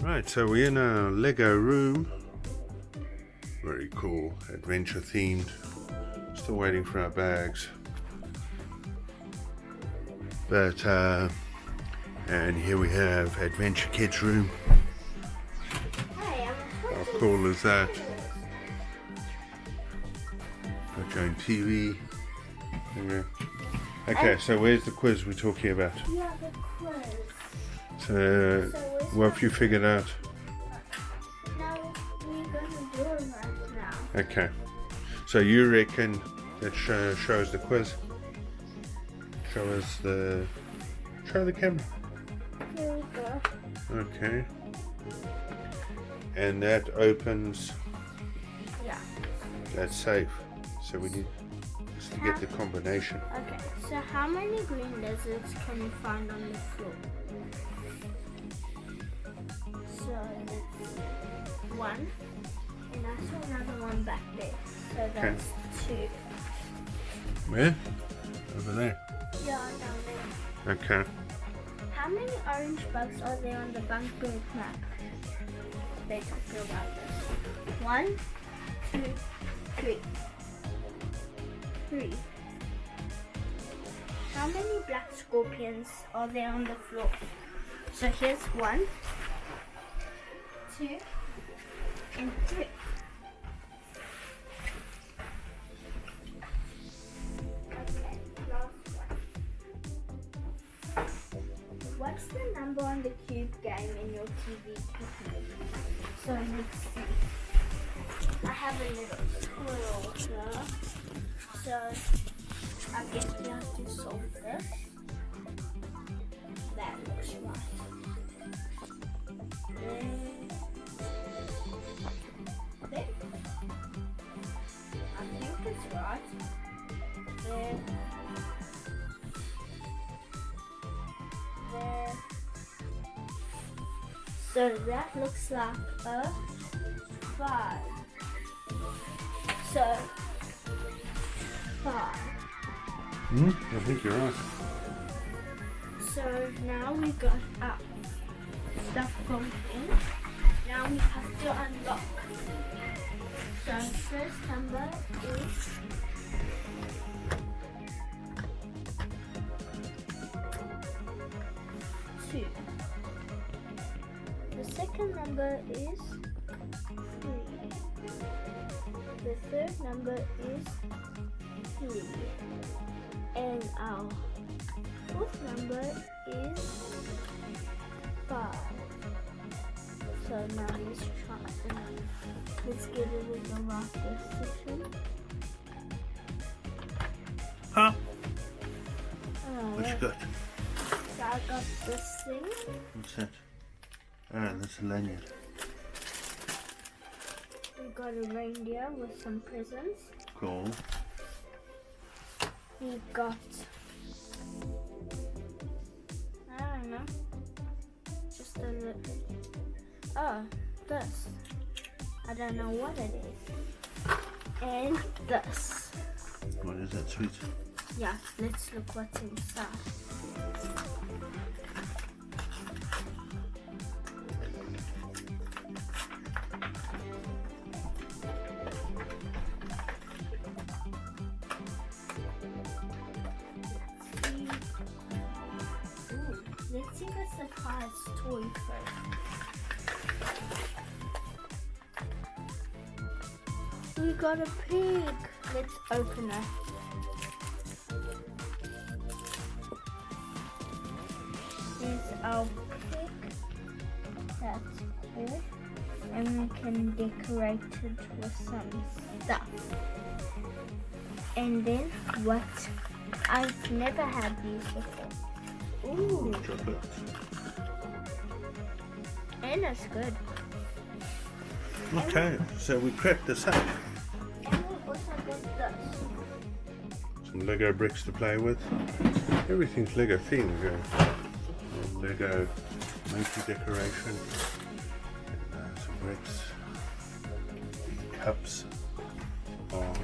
Right, so we're in a Lego room. Very cool, adventure themed. Still waiting for our bags. But, and here we have Adventure Kids room. How cool is that? Got your own TV. Okay, so where's the quiz we're talking about? Yeah, the quiz. So what have you figured out? No, we're going to do it right now. Okay, so you reckon that shows the quiz? Show the camera. Here we go. Okay. And that opens. Yeah. That's safe. So we need just to get the combination. Okay, so how many green lizards can you find on the floor? So that's one. And I saw another one back there. So that's two. Where? Over there. Yeah, down there. Okay. How many orange bugs are there on the Bunkbird map? They talk about this. 1, 2, 3. 3. How many black scorpions are there on the floor? So here's 1, 2, and 3. Okay, last one. What's the number on the cube game in your TV cabinet? So let's see. I have a little squirrel here. So I guess we have to solve this. That looks right. There. I think it's right. There. There. So that looks like a 5. So 5. I think you're right. So now we got our stuff pumped in. Now we have to unlock. So first number is 2. The second number is 3. The third number is 3. And our fourth number is 5. So now let's try and let's get it in the right position. Huh? Oh, What you got? so I got this thing. What's that? Ah, that's a lanyard. We got a reindeer with some presents. Cool. We got, I don't know, just a little, oh, this. I don't know what it is. And this. What is that, sweet? Yeah, let's look what's inside. Let's see the surprise toy first. We got a pig. Let's open it. Here's our pig. That's cool. And we can decorate it with some stuff. And then what? I've never had these before. Ooh. Chocolate. And it's good. Okay, so we cracked this up. And we also got this. Some Lego bricks to play with. Everything's Lego themed. Lego monkey decoration. And, some bricks. Cups. Oh,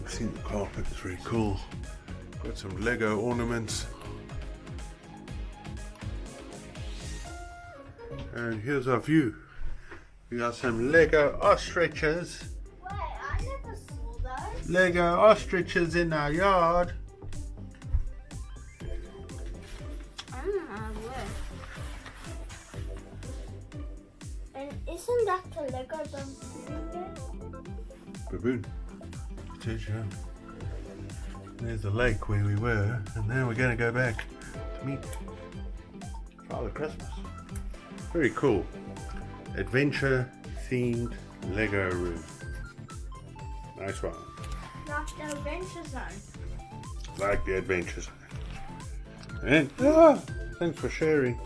I've seen the carpet, it's very cool. Got some Lego ornaments. And here's our view. We got some Lego ostriches. Wait, I never saw those. Lego ostriches in our yard. I don't know where. And isn't that the Lego Baboon. It is, yeah. There's the lake where we were, and now we're going to go back to meet Father Christmas. Very cool. Adventure themed Lego room. Nice one. Like the Adventure Zone. Like the Adventure Zone. And thanks for sharing.